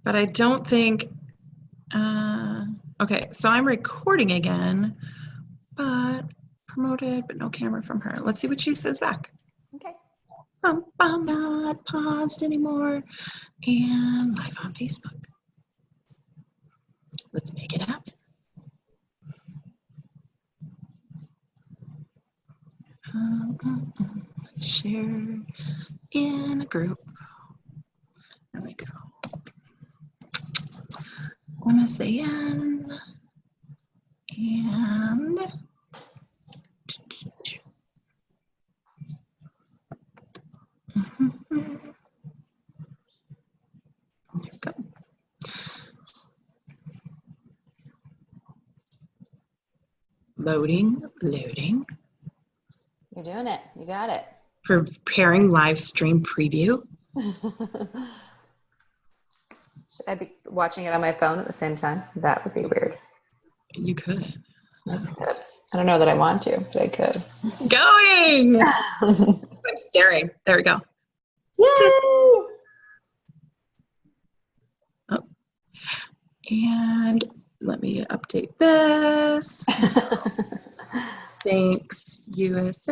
But I don't think, okay, so I'm recording again, but promoted, but no camera from her. Let's see what she says back. Okay. I'm not paused anymore. And live on Facebook. Let's make it happen. Share in a group. There we go. MSAN and there we go. Loading. You're doing it. You got it. Preparing live stream preview. Should I be watching it on my phone at the same time? That would be weird. You could. That's good. I don't know that I want to, but I could. Going! I'm staring. There we go. Yay! Oh. And let me update this. ThanksUSA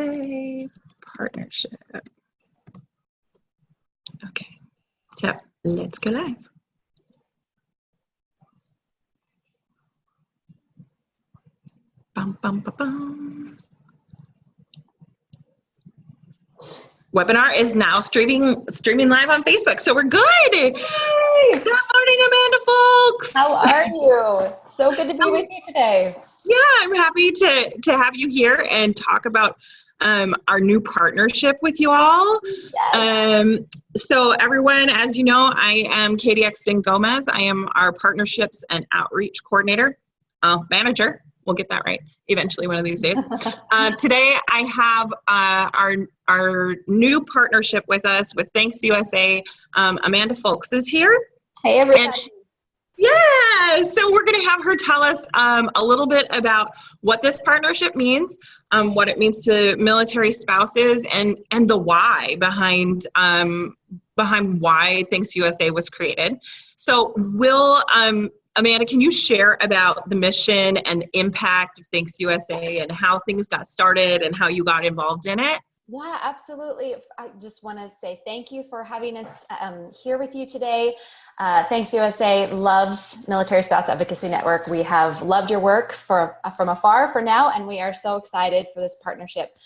partnership. Okay, so let's go live. Bum, bum, ba, bum. Webinar is now streaming live on Facebook, so we're good. Yay! Good morning, Amanda folks. How are you? So good to be with you today. Yeah, I'm happy to have you here and talk about our new partnership with you all. Yes. So everyone, as you know, I am Katie Exton Gomez. I am our partnerships and outreach coordinator, manager. We'll get that right eventually one of these days. Today I have our new partnership with us with ThanksUSA. Amanda Folks is here. Hey everybody. Yeah, so we're going to have her tell us a little bit about what this partnership means, what it means to military spouses, and the why behind why ThanksUSA was created. So Amanda, can you share about the mission and the impact of ThanksUSA and how things got started and how you got involved in it? Yeah, absolutely. I just want to say thank you for having us here with you today. ThanksUSA loves Military Spouse Advocacy Network. We have loved your work from afar for now, and we are so excited for this partnership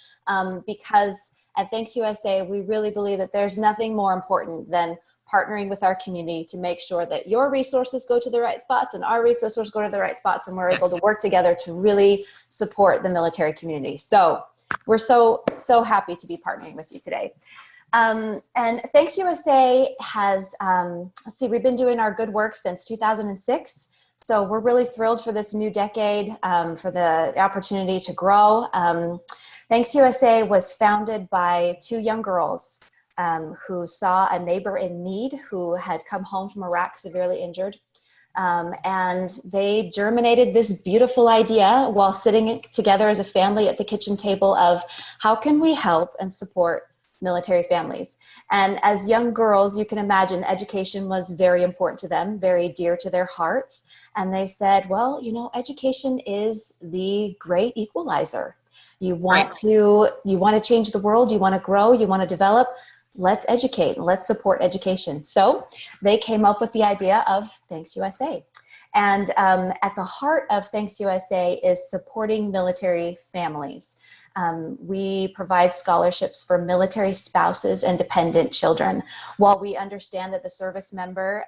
because at ThanksUSA, we really believe that there's nothing more important than partnering with our community to make sure that your resources go to the right spots and our resources go to the right spots, and we're able to work together to really support the military community. So we're so happy to be partnering with you today. And ThanksUSA has, let's see, we've been doing our good work since 2006. So we're really thrilled for this new decade, for the opportunity to grow. ThanksUSA was founded by two young girls who saw a neighbor in need who had come home from Iraq severely injured. And they germinated this beautiful idea while sitting together as a family at the kitchen table of how can we help and support military families. And as young girls, you can imagine education was very important to them, very dear to their hearts. And they said, well, you know, education is the great equalizer. You want to change the world, you want to grow, you want to develop. Let's educate, let's support education. So they came up with the idea of ThanksUSA. And at the heart of ThanksUSA is supporting military families. We provide scholarships for military spouses and dependent children. While we understand that the service member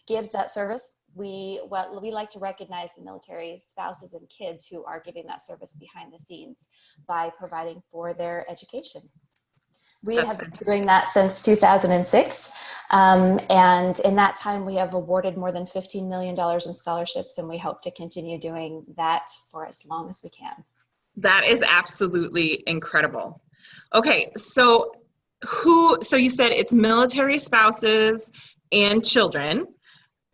gives that service, we like to recognize the military spouses and kids who are giving that service behind the scenes by providing for their education. We have been doing that since 2006, and in that time we have awarded more than $15 million in scholarships, and we hope to continue doing that for as long as we can. That is absolutely incredible. Okay, so you said it's military spouses and children.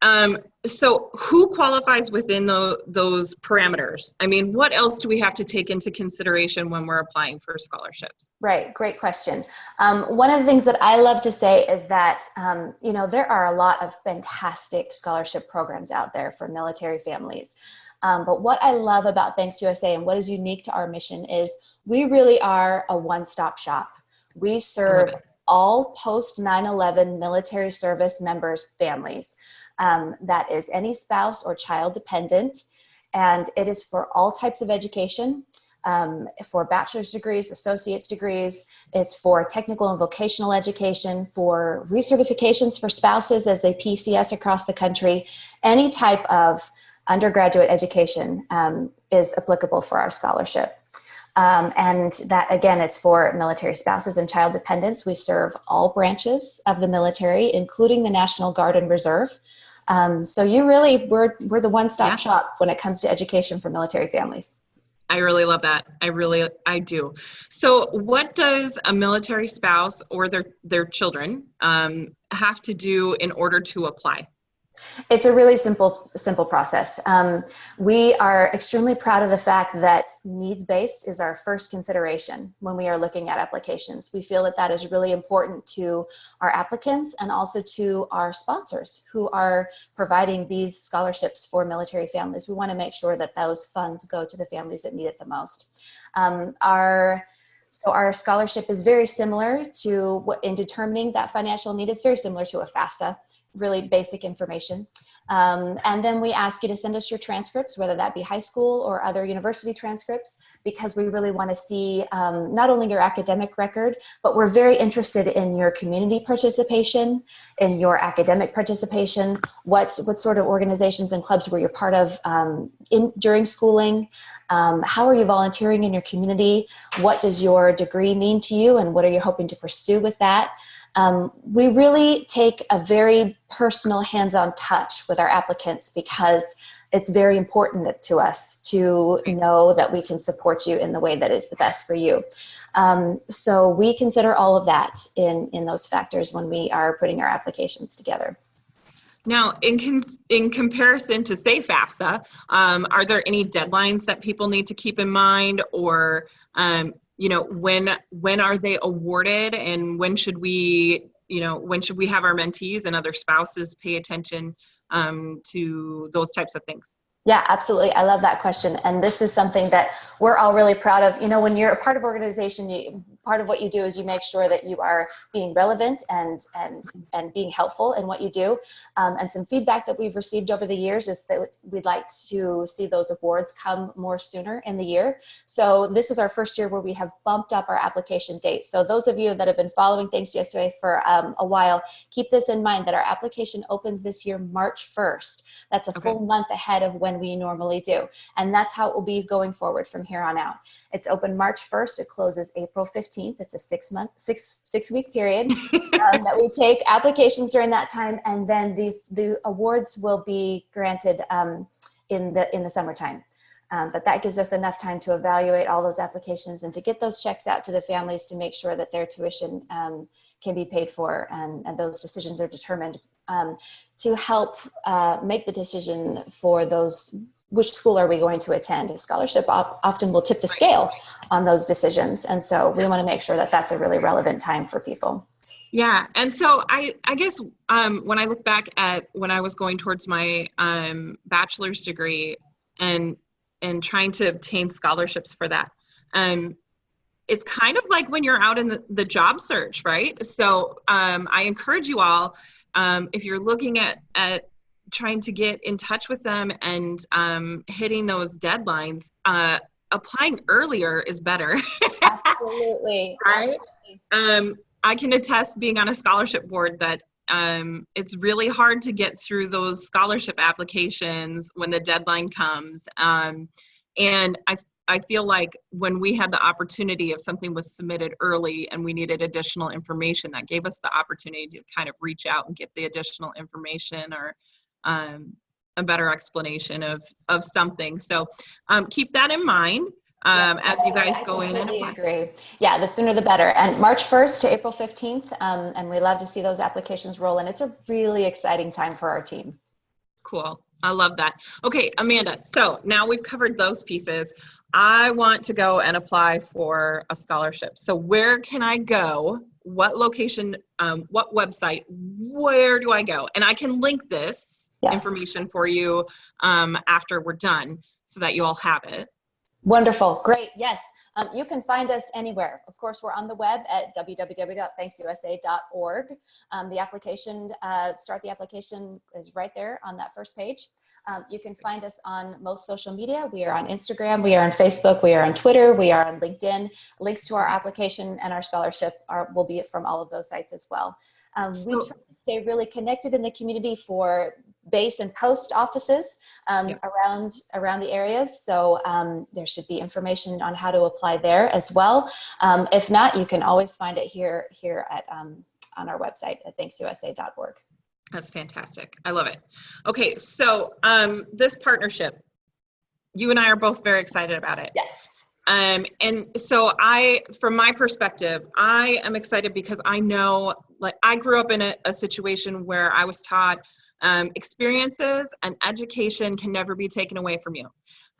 So who qualifies within those parameters? I mean, what else do we have to take into consideration when we're applying for scholarships? Right, great question. One of the things that I love to say is that, there are a lot of fantastic scholarship programs out there for military families. But what I love about ThanksUSA and what is unique to our mission is we really are a one-stop shop. We serve all post 9/11 military service members' families. That is any spouse or child dependent, and it is for all types of education, for bachelor's degrees, associate's degrees. It's for technical and vocational education, for recertifications for spouses as they PCS across the country. Any type of undergraduate education is applicable for our scholarship. And that, again, it's for military spouses and child dependents. We serve all branches of the military, including the National Guard and Reserve. So we're the one-stop shop when it comes to education for military families. I really love that. I do. So what does a military spouse or their children have to do in order to apply? It's a really simple process. We are extremely proud of the fact that needs-based is our first consideration when we are looking at applications. We feel that that is really important to our applicants and also to our sponsors who are providing these scholarships for military families. We want to make sure that those funds go to the families that need it the most. So our scholarship is very similar to in determining that financial need. It's very similar to a FAFSA. Really basic information. And then we ask you to send us your transcripts, whether that be high school or other university transcripts, because we really want to see not only your academic record, but we're very interested in your community participation, in your academic participation, what sort of organizations and clubs were you part of during schooling, how are you volunteering in your community, what does your degree mean to you, and what are you hoping to pursue with that? We really take a very personal hands-on touch with our applicants because it's very important to us to know that we can support you in the way that is the best for you. So we consider all of that in those factors when we are putting our applications together. Now, in comparison to, say, FAFSA, are there any deadlines that people need to keep in mind, or when are they awarded, and when should we have our mentees and other spouses pay attention to those types of things? Yeah, absolutely. I love that question. And this is something that we're all really proud of. When you're a part of organization, part of what you do is you make sure that you are being relevant and being helpful in what you do. And some feedback that we've received over the years is that we'd like to see those awards come more sooner in the year. So this is our first year where we have bumped up our application date. So those of you that have been following ThanksUSA for a while, keep this in mind that our application opens this year, March 1st. That's a full month ahead of when we normally do. And that's how it will be going forward from here on out. It's open March 1st. It closes April 15th. It's a six-week period that we take applications during that time. And then the awards will be granted in the summertime. But that gives us enough time to evaluate all those applications and to get those checks out to the families to make sure that their tuition can be paid for and those decisions are determined to help make the decision for which school are we going to attend. A scholarship often will tip the scale on those decisions. And so we want to make sure that that's a really relevant time for people. Yeah. And so I guess when I look back at when I was going towards my bachelor's degree and trying to obtain scholarships for that, it's kind of like when you're out in the job search, right? So I encourage you all, if you're looking at trying to get in touch with them and hitting those deadlines, applying earlier is better. Absolutely. Right? I can attest, being on a scholarship board, that it's really hard to get through those scholarship applications when the deadline comes. And I feel like when we had the opportunity, if something was submitted early and we needed additional information, that gave us the opportunity to kind of reach out and get the additional information or a better explanation of something. So keep that in mind as you guys go in and apply. Agree. Yeah, the sooner the better. And March 1st to April 15th, and we love to see those applications roll in. It's a really exciting time for our team. Cool. I love that. Okay, Amanda, so now we've covered those pieces. I want to go and apply for a scholarship. So where can I go? What location, what website, where do I go? And I can link this information for you after we're done so that you all have it. Wonderful. Great. Yes. You can find us anywhere. Of course, we're on the web at www.ThanksUSA.org. The application, start the application is right there on that first page. You can find us on most social media. We are on Instagram, we are on Facebook, we are on Twitter, we are on LinkedIn. Links to our application and our scholarship will be from all of those sites as well. We try to stay really connected in the community for base and post offices around the areas. So there should be information on how to apply there as well. If not, you can always find it here at on our website at ThanksUSA.org. That's fantastic. I love it. Okay, so this partnership, you and I are both very excited about it. Yes. And so from my perspective, I am excited because I know, like, I grew up in a situation where I was taught experiences and education can never be taken away from you.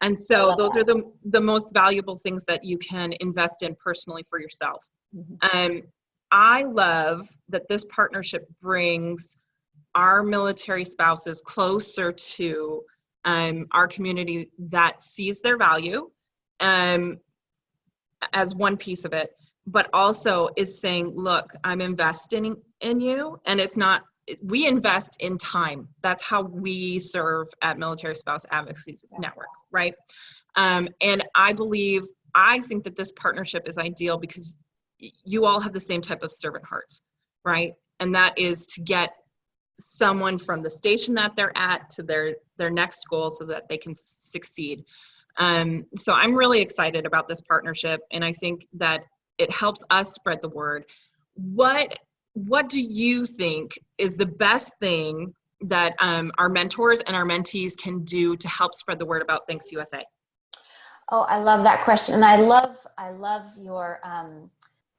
And so those are the most valuable things that you can invest in personally for yourself. Mm-hmm. I love that this partnership brings our military spouses closer to our community that sees their value as one piece of it, but also is saying, look, I'm investing in you. And it's not, we invest in time. That's how we serve at Military Spouse Advocacy Network, right? And I think that this partnership is ideal because you all have the same type of servant hearts, right? And that is to get someone from the station that they're at to their next goal so that they can succeed. So I'm really excited about this partnership, and I think that it helps us spread the word. What do you think is the best thing that our mentors and our mentees can do to help spread the word about ThanksUSA? Oh, I love that question, and I love your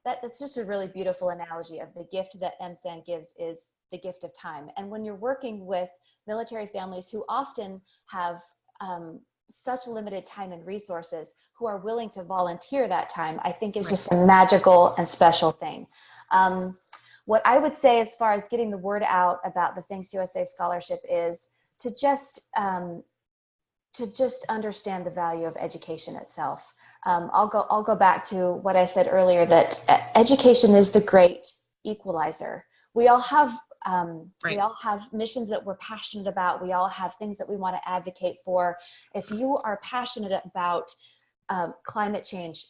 that's just a really beautiful analogy of the gift that MSAN gives is the gift of time. And when you're working with military families who often have such limited time and resources, who are willing to volunteer that time, I think is just a magical and special thing. What I would say as far as getting the word out about the ThanksUSA scholarship is to just understand the value of education itself. I'll go back to what I said earlier, that education is the great equalizer. We all have missions that we're passionate about. We all have things that we want to advocate for. If you are passionate about climate change,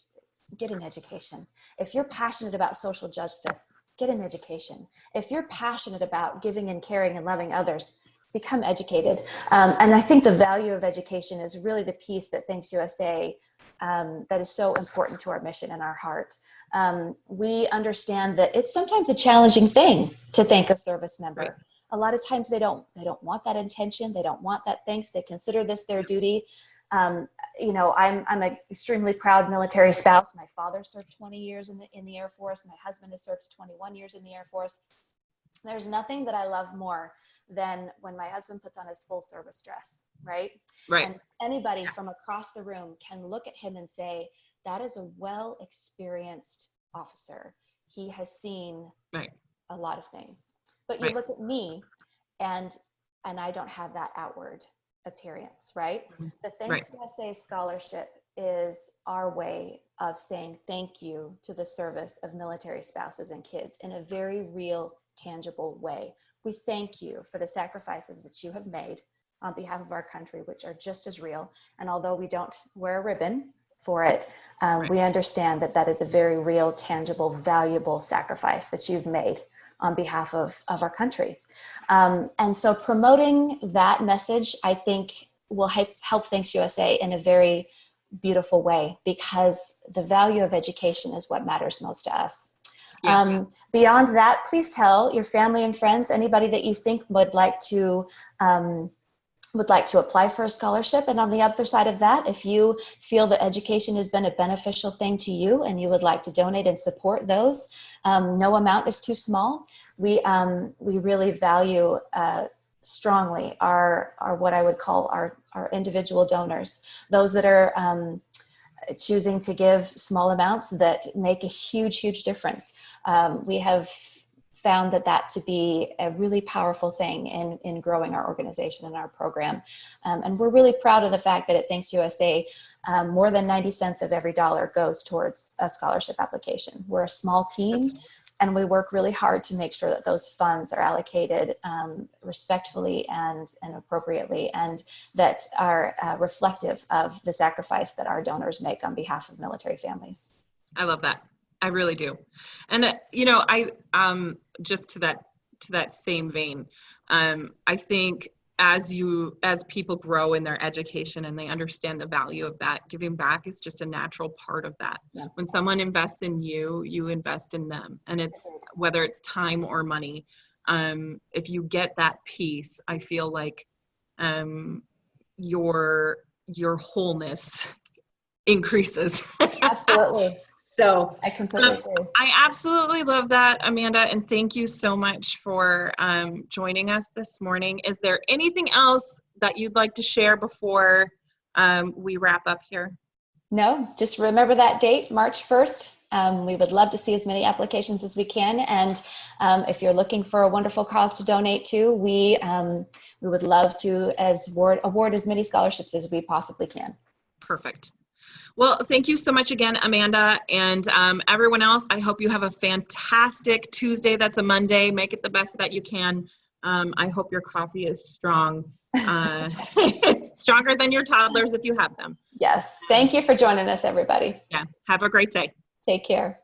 get an education. If you're passionate about social justice, get an education. If you're passionate about giving and caring and loving others, become educated. And I think the value of education is really the piece that ThanksUSA that is so important to our mission and our heart. We understand that it's sometimes a challenging thing to thank a service member. Right. A lot of times they don't want that intention. They don't want that thanks. They consider this their duty. You know, I'm an extremely proud military spouse. My father served 20 years in the Air Force. My husband has served 21 years in the Air Force. There's nothing that I love more than when my husband puts on his full service dress, right? Right. And anybody from across the room can look at him and say, that is a well-experienced officer. He has seen a lot of things. But you look at me and I don't have that outward appearance, right? Mm-hmm. The ThanksUSA scholarship is our way of saying thank you to the service of military spouses and kids in a very real, tangible way. We thank you for the sacrifices that you have made on behalf of our country, which are just as real. And although we don't wear a ribbon for it, we understand that that is a very real, tangible, valuable sacrifice that you've made on behalf of our country. And so promoting that message, I think, will help ThanksUSA in a very beautiful way, because the value of education is what matters most to us. Yeah. Beyond that, please tell your family and friends, anybody that you think would like to apply for a scholarship. And on the other side of that, if you feel that education has been a beneficial thing to you and you would like to donate and support those, no amount is too small. We really value strongly are what I would call our individual donors, those that are choosing to give small amounts that make a huge difference. We have found that to be a really powerful thing in growing our organization and our program. And we're really proud of the fact that at ThanksUSA, more than 90 cents of every dollar goes towards a scholarship application. We're a small team, and we work really hard to make sure that those funds are allocated respectfully and appropriately, and that are reflective of the sacrifice that our donors make on behalf of military families. I love that. I really do. And, you know, I, just to that same vein, I think as people grow in their education and they understand the value of that, giving back is just a natural part of that. Yeah. When someone invests in you, you invest in them, and it's whether it's time or money. If you get that piece, I feel like your wholeness increases. Absolutely. So I completely agree. I absolutely love that, Amanda, and thank you so much for joining us this morning. Is there anything else that you'd like to share before we wrap up here? No, just remember that date, March 1st. We would love to see as many applications as we can, and if you're looking for a wonderful cause to donate to, we would love to award as many scholarships as we possibly can. Perfect. Well, thank you so much again, Amanda, and everyone else. I hope you have a fantastic Tuesday. That's a Monday. Make it the best that you can. I hope your coffee is strong, stronger than your toddlers if you have them. Yes. Thank you for joining us, everybody. Yeah. Have a great day. Take care.